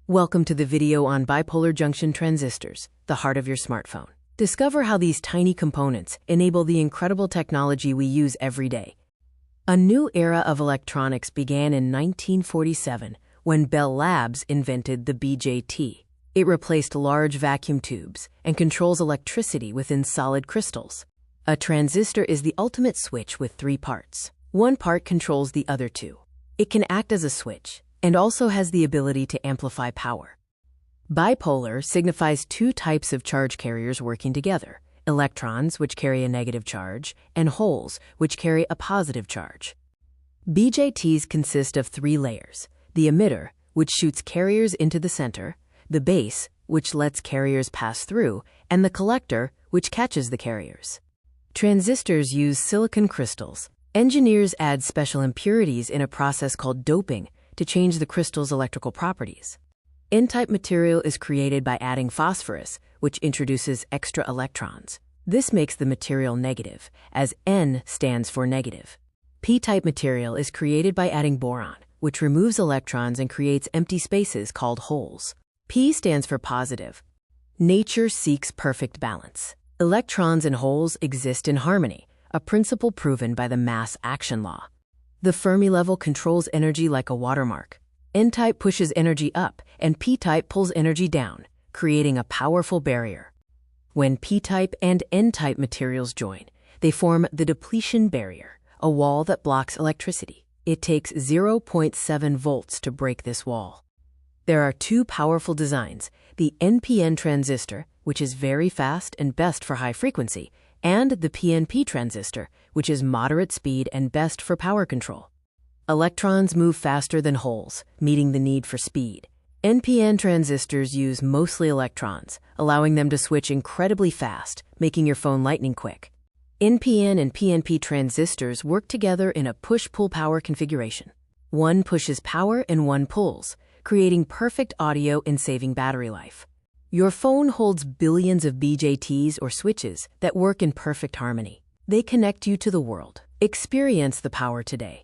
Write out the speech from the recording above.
Welcome to the video on bipolar junction transistors, the heart of your smartphone. Discover how these tiny components enable the incredible technology we use every day. A new era of electronics began in 1947 when Bell Labs invented the BJT. It replaced large vacuum tubes and controls electricity within solid crystals. A transistor is the ultimate switch with three parts. One part controls the other two. It can act as a switch and also has the ability to amplify power. Bipolar signifies two types of charge carriers working together: electrons, which carry a negative charge, and holes, which carry a positive charge. BJTs consist of three layers: the emitter, which shoots carriers into the center, the base, which lets carriers pass through, and the collector, which catches the carriers. Transistors use silicon crystals. Engineers add special impurities in a process called doping to change the crystal's electrical properties. N-type material is created by adding phosphorus, which introduces extra electrons. This makes the material negative, as N stands for negative. P-type material is created by adding boron, which removes electrons and creates empty spaces called holes. P stands for positive. Nature seeks perfect balance. Electrons and holes exist in harmony, a principle proven by the mass action law. The Fermi level controls energy like a watermark. N-type pushes energy up, and P-type pulls energy down, creating a powerful barrier. When P-type and N-type materials join, they form the depletion barrier, a wall that blocks electricity. It takes 0.7 volts to break this wall. There are two powerful designs: the NPN transistor, which is very fast and best for high frequency, and the PNP transistor, which is moderate speed and best for power control. Electrons move faster than holes, meeting the need for speed. NPN transistors use mostly electrons, allowing them to switch incredibly fast, making your phone lightning quick. NPN and PNP transistors work together in a push-pull power configuration. One pushes power and one pulls, creating perfect audio and saving battery life. Your phone holds billions of BJTs or switches that work in perfect harmony. They connect you to the world. Experience the power today.